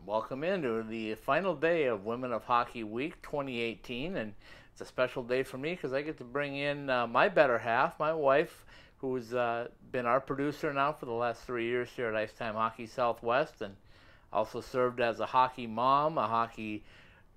Welcome into the final day of Women of Hockey Week 2018, and it's a special day for me because I get to bring in my better half, my wife, who's been our producer now for the last 3 years here at Icetime Hockey Southwest, and also served as a hockey mom, a hockey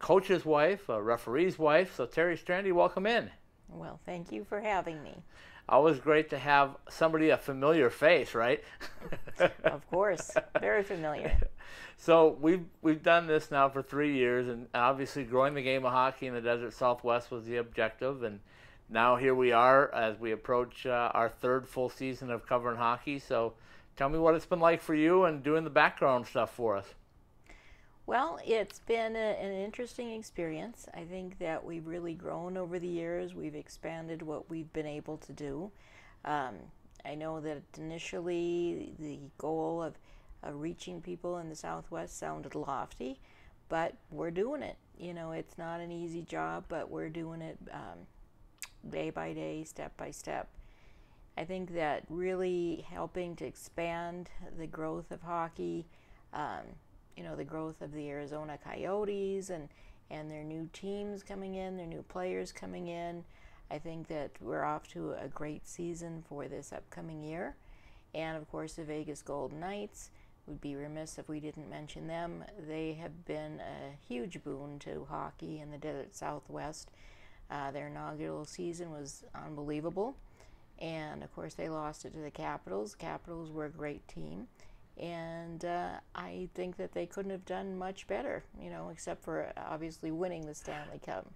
coach's wife, a referee's wife. So Teri Strande, welcome in. Well, thank you for having me. Always great to have somebody, a familiar face, right? Of course, very familiar. So we've done this now for 3 years, and obviously growing the game of hockey in the Desert Southwest was the objective, and now here we are as we approach our third full season of covering hockey. So tell me what it's been like for you and doing the background stuff for us. Well, it's been an interesting experience. I think that we've really grown over the years. We've expanded what we've been able to do. I know that initially the goal of reaching people in the Southwest sounded lofty, but we're doing it. You know, it's not an easy job, but we're doing it day by day, step by step. I think that really helping to expand the growth of hockey, you know, the growth of the Arizona Coyotes and their new teams coming in, their new players coming in. I think that we're off to a great season for this upcoming year. And of course, the Vegas Golden Knights, would be remiss if we didn't mention them. They have been a huge boon to hockey in the Desert Southwest. Their inaugural season was unbelievable. And of course, they lost it to the Capitals. Capitals were a great team. And I think that they couldn't have done much better, you know, except for obviously winning the Stanley Cup.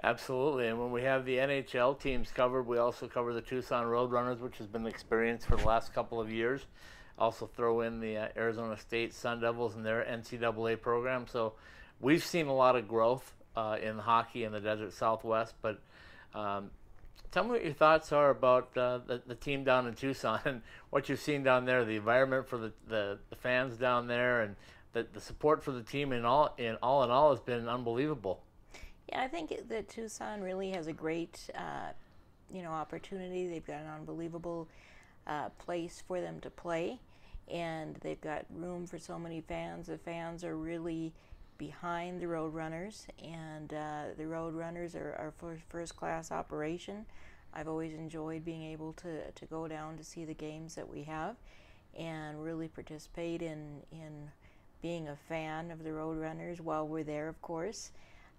Absolutely, and when we have the NHL teams covered, we also cover the Tucson Roadrunners, which has been the experience for the last couple of years. Also throw in the Arizona State Sun Devils and their NCAA program. So we've seen a lot of growth in hockey in the Desert Southwest, but tell me what your thoughts are about the team down in Tucson and what you've seen down there, the environment for the fans down there, and the support for the team in all in all has been unbelievable. Yeah, I think that Tucson really has a great, you know, opportunity. They've got an unbelievable place for them to play, and they've got room for so many fans. The fans are really behind the Roadrunners, and the Roadrunners are first-class operation. I've always enjoyed being able to go down to see the games that we have and really participate in being a fan of the Roadrunners while we're there, of course.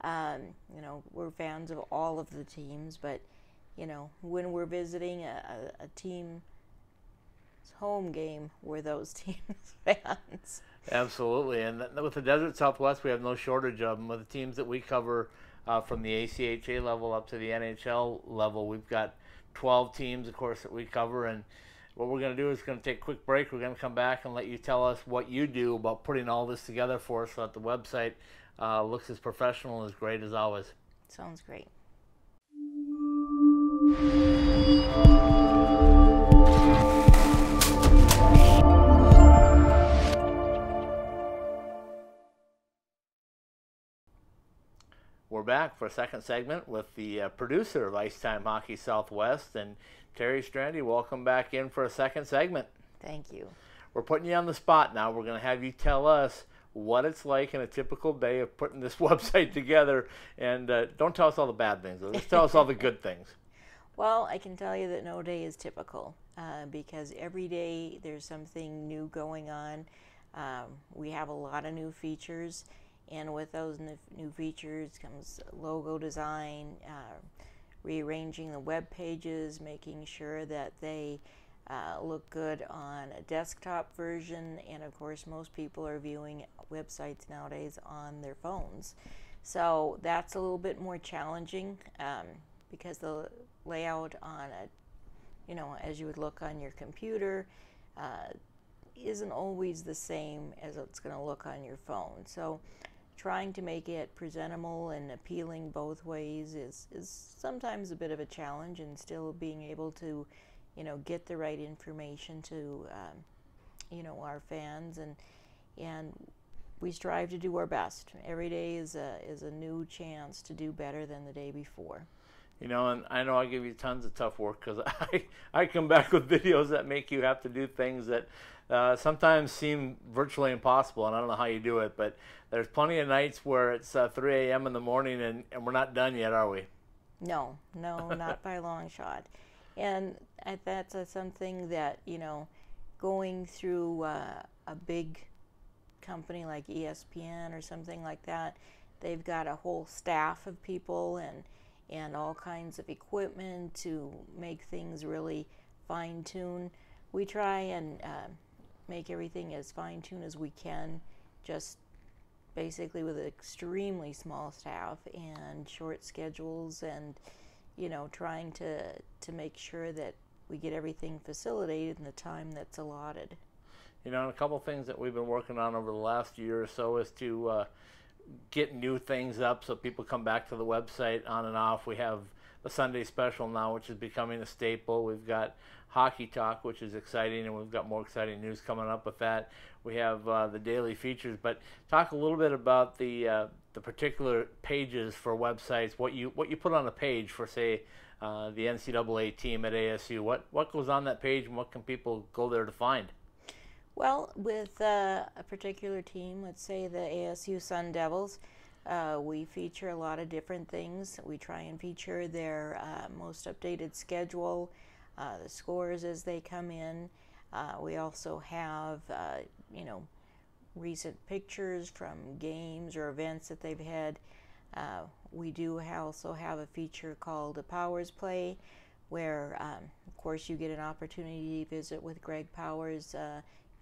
You know, we're fans of all of the teams, but, you know, when we're visiting a team's home game, we're those teams' fans. Absolutely, and with the Desert Southwest, we have no shortage of them. With the teams that we cover from the ACHA level up to the NHL level, we've got 12 teams, of course, that we cover. And what we're going to do is going to take a quick break. We're going to come back and let you tell us what you do about putting all this together for us so that the website looks as professional and as great as always. Sounds great. We're back for a second segment with the producer of Icetime Hockey Southwest, and Teri Strande. Welcome back in for a second segment. Thank you. We're putting you on the spot now. We're going to have you tell us what it's like in a typical day of putting this website together, and don't tell us all the bad things. Just tell us all the good things. Well, I can tell you that no day is typical because every day there's something new going on. We have a lot of new features. And with those new features comes logo design, rearranging the web pages, making sure that they look good on a desktop version. And of course, most people are viewing websites nowadays on their phones. So that's a little bit more challenging because the layout on a, you know, as you would look on your computer, isn't always the same as it's going to look on your phone. So trying to make it presentable and appealing both ways is sometimes a bit of a challenge, and still being able to, you know, get the right information to, you know, our fans, and we strive to do our best. Every day is a new chance to do better than the day before. You know, and I know I give you tons of tough work because I come back with videos that make you have to do things that sometimes seem virtually impossible, and I don't know how you do it, but there's plenty of nights where it's 3 a.m. in the morning and we're not done yet, are we? No, no, not by a long shot. And that's something that, going through a big company like ESPN or something like that, they've got a whole staff of people and all kinds of equipment to make things really fine-tuned. We try and make everything as fine-tuned as we can, just basically with an extremely small staff and short schedules, and trying to make sure that we get everything facilitated in the time that's allotted. And a couple things that we've been working on over the last year or so is to get new things up so people come back to the website on and off. We have the Sunday special now, which is becoming a staple. We've got Hockey Talk, which is exciting, and we've got more exciting news coming up with that. We have the daily features, but talk a little bit about the particular pages for websites. What you put on a page for, say, the NCAA team at ASU. What goes on that page, and what can people go there to find? Well, with a particular team, let's say the ASU Sun Devils, we feature a lot of different things. We try and feature their most updated schedule, the scores as they come in. We also have, recent pictures from games or events that they've had. We do also have a feature called a Powers Play, where, of course, you get an opportunity to visit with Greg Powers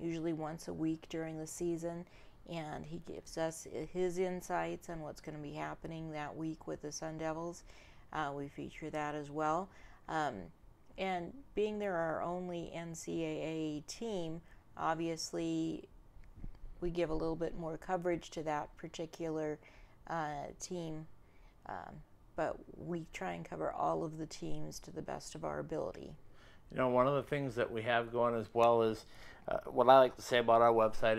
usually once a week during the season, and he gives us his insights on what's going to be happening that week with the Sun Devils. We feature that as well. And being they're our only NCAA team, obviously we give a little bit more coverage to that particular team, but we try and cover all of the teams to the best of our ability. One of the things that we have going as well is what I like to say about our website.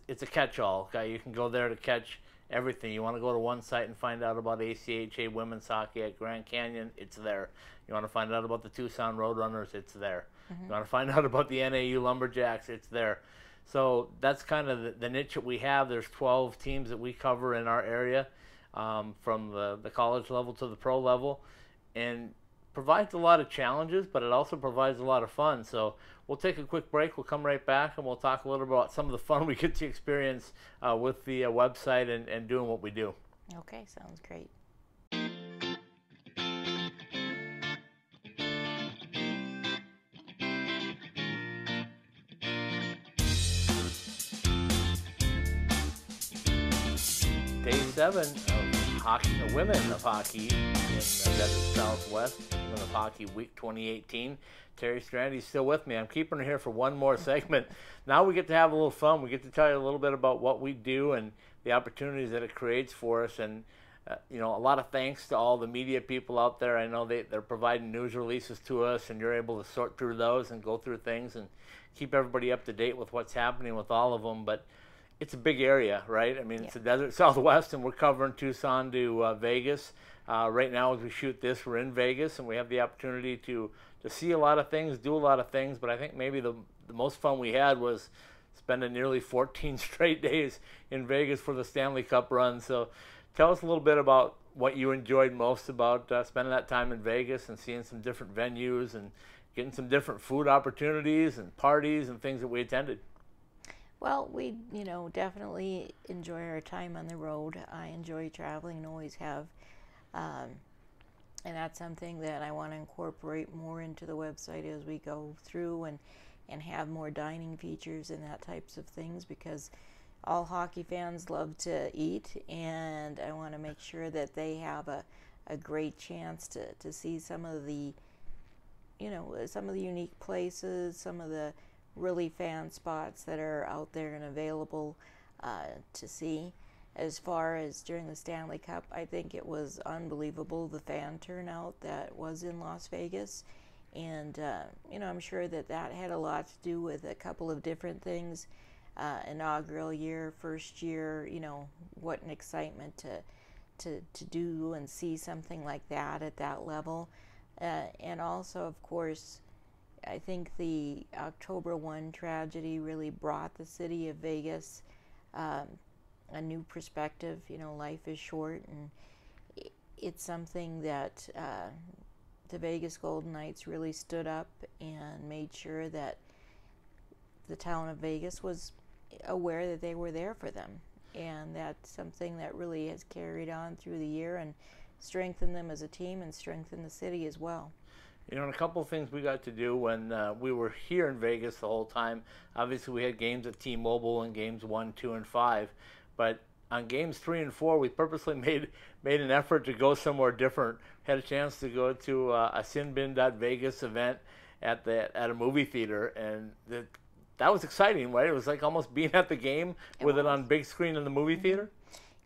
It's a catch-all. Okay, you can go there to catch everything. You want to go to one site and find out about ACHA women's hockey at Grand Canyon, it's there. You want to find out about the Tucson Roadrunners, it's there. Mm-hmm. You want to find out about the NAU Lumberjacks, it's there. So that's kind of the niche that we have. There's 12 teams that we cover in our area, from the college level to the pro level, and provides a lot of challenges, but it also provides a lot of fun. So we'll take a quick break. We'll come right back, and we'll talk a little about some of the fun we get to experience with the website and doing what we do. Okay, sounds great. Day 7 of hockey, Women of Hockey in the Desert Southwest, Women of Hockey Week 2018. Teri Strande is still with me. I'm keeping her here for one more segment. Now we get to have a little fun. We get to tell you a little bit about what we do and the opportunities that it creates for us. And, a lot of thanks to all the media people out there. I know they're providing news releases to us, and you're able to sort through those and go through things and keep everybody up to date with what's happening with all of them. But it's a big area, right? I mean, It's the Desert Southwest, and we're covering Tucson to Vegas. Right now, as we shoot this, we're in Vegas, and we have the opportunity to see a lot of things, do a lot of things. But I think maybe the most fun we had was spending nearly 14 straight days in Vegas for the Stanley Cup run. So tell us a little bit about what you enjoyed most about spending that time in Vegas and seeing some different venues and getting some different food opportunities and parties and things that we attended. Well, we, definitely enjoy our time on the road. I enjoy traveling and always have. And that's something that I want to incorporate more into the website as we go through and have more dining features and that types of things, because all hockey fans love to eat, and I want to make sure that they have a great chance to see some of the, some of the unique places, some of the really fan spots that are out there and available to see. As far as during the Stanley Cup, I think it was unbelievable, the fan turnout that was in Las Vegas. And, I'm sure that had a lot to do with a couple of different things. Inaugural year, first year, what an excitement to do and see something like that at that level. And also, of course, I think the October 1 tragedy really brought the city of Vegas a new perspective. You know, life is short, and it's something that the Vegas Golden Knights really stood up and made sure that the town of Vegas was aware that they were there for them. And that's something that really has carried on through the year and strengthened them as a team and strengthened the city as well. You know, and a couple of things we got to do when we were here in Vegas the whole time. Obviously, we had games at T-Mobile in games 1, 2, and 5. But on games 3 and 4, we purposely made an effort to go somewhere different. Had a chance to go to a Sinbin.Vegas event at a movie theater, and that was exciting, right? It was like almost being at the game with it on big screen in the movie theater.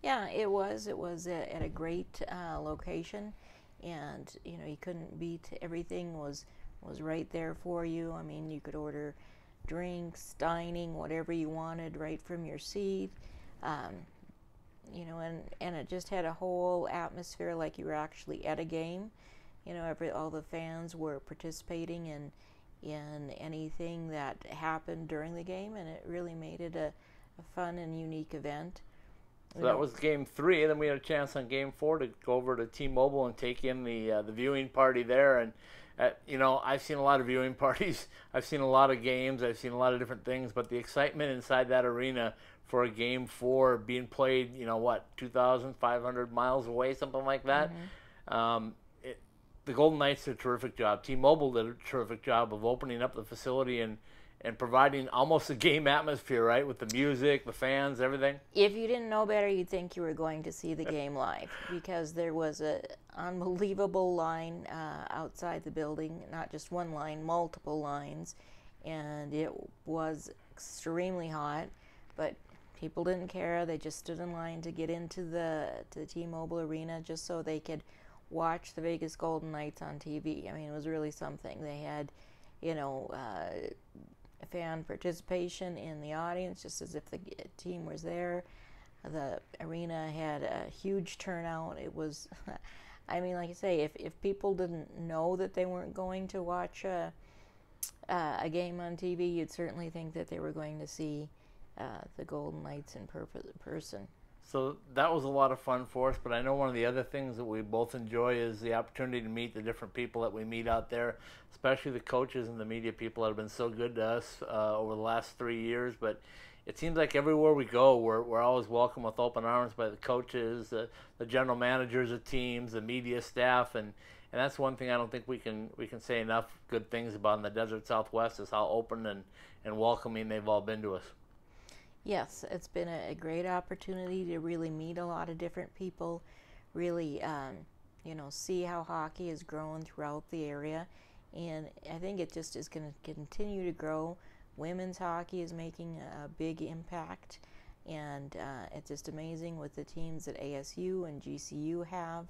Yeah, it was. It was at a great location, and you know, you couldn't beat. Everything was right there for you. I mean, you could order drinks, dining, whatever you wanted, right from your seat. You know, and it just had a whole atmosphere like you were actually at a game. You know, all the fans were participating in anything that happened during the game, and it really made it a fun and unique event. So that was game 3, and then we had a chance on game 4 to go over to T-Mobile and take in the viewing party there. And you know, I've seen a lot of viewing parties, I've seen a lot of games, I've seen a lot of different things, but the excitement inside that arena for a game 4 being played, you know, what, 2,500 miles away, something like that. The Golden Knights did a terrific job. T-Mobile did a terrific job of opening up the facility and providing almost a game atmosphere, right, with the music, the fans, everything. If you didn't know better, you'd think you were going to see the game live, because there was an unbelievable line outside the building, not just one line, multiple lines, and it was extremely hot, but people didn't care. They just stood in line to get into the T-Mobile Arena just so they could watch the Vegas Golden Knights on TV. I mean, it was really something. They had, you know, fan participation in the audience, just as if the team was there. The arena had a huge turnout. It was, I mean, like I say, if people didn't know that they weren't going to watch a game on TV, you'd certainly think that they were going to see the Golden Knights in person. So that was a lot of fun for us, but I know one of the other things that we both enjoy is the opportunity to meet the different people that we meet out there, especially the coaches and the media people that have been so good to us over the last 3 years. But it seems like everywhere we go, we're always welcome with open arms by the coaches, the general managers of teams, the media staff, and that's one thing I don't think we can say enough good things about in the Desert Southwest, is how open and welcoming they've all been to us. Yes, it's been a great opportunity to really meet a lot of different people, really, you know, see how hockey has grown throughout the area, and I think it just is going to continue to grow. Women's hockey is making a big impact, and it's just amazing with the teams that ASU and GCU have.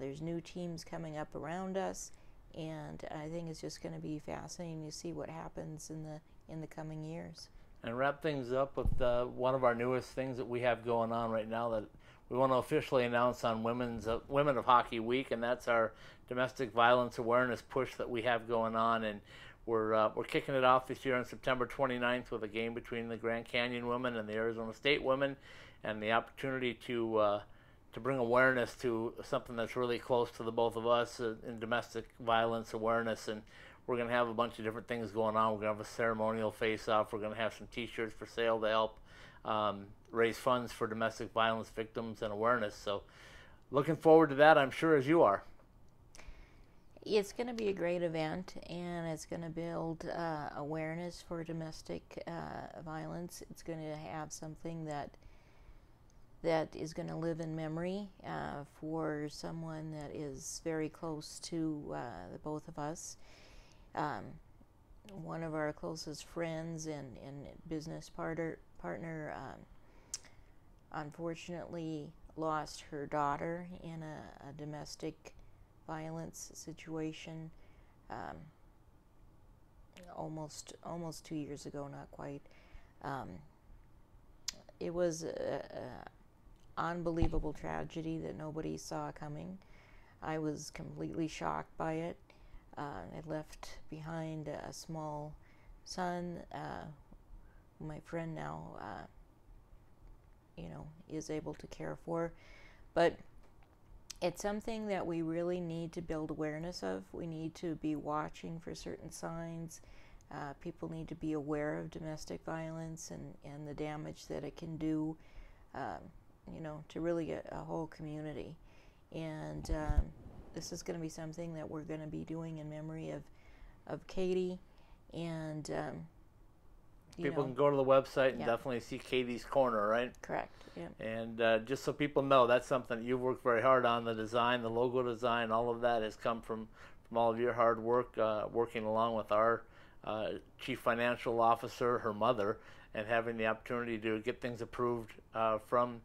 There's new teams coming up around us, and I think it's just going to be fascinating to see what happens in the coming years. And wrap things up with one of our newest things that we have going on right now that we want to officially announce on Women of Hockey Week, and that's our domestic violence awareness push that we have going on. And we're kicking it off this year on September 29th with a game between the Grand Canyon women and the Arizona State women, and the opportunity to bring awareness to something that's really close to the both of us in domestic violence awareness. And we're going to have a bunch of different things going on. We're going to have a ceremonial face-off. We're going to have some T-shirts for sale to help raise funds for domestic violence victims and awareness. So looking forward to that, I'm sure, as you are. It's going to be a great event, and it's going to build awareness for domestic violence. It's going to have something that is going to live in memory for someone that is very close to the both of us. One of our closest friends and business partner unfortunately lost her daughter in a domestic violence situation almost 2 years ago, not quite. It was unbelievable tragedy that nobody saw coming. I was completely shocked by it. I left behind a small son, who my friend now, is able to care for. But it's something that we really need to build awareness of. We need to be watching for certain signs. People need to be aware of domestic violence and the damage that it can do, to really a whole community. And this is going to be something that we're going to be doing in memory of Katie. And people can go to the website and definitely see Katie's Corner, right? Correct. Yeah. And just so people know, that's something you've worked very hard on. The design, the logo design, all of that has come from all of your hard work, working along with our chief financial officer, her mother, and having the opportunity to get things approved from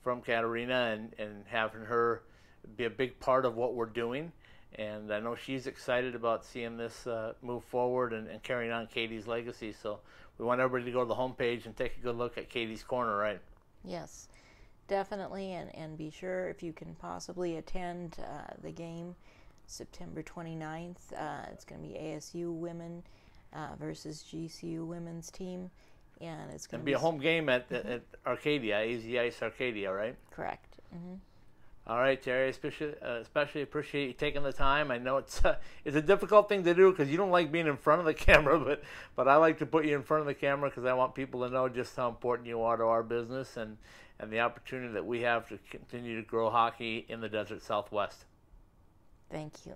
Katerina and having her be a big part of what we're doing. And I know she's excited about seeing this move forward and carrying on Katie's legacy. So we want everybody to go to the homepage and take a good look at Katie's Corner, right? Yes, definitely. And be sure, if you can possibly attend the game September 29th. It's going to be ASU women versus GCU women's team. And it's going to be a home game at Arcadia, Easy Ice Arcadia, right? Correct. Mm-hmm. All right, Terry, especially appreciate you taking the time. I know it's a difficult thing to do because you don't like being in front of the camera, but I like to put you in front of the camera because I want people to know just how important you are to our business and the opportunity that we have to continue to grow hockey in the Desert Southwest. Thank you.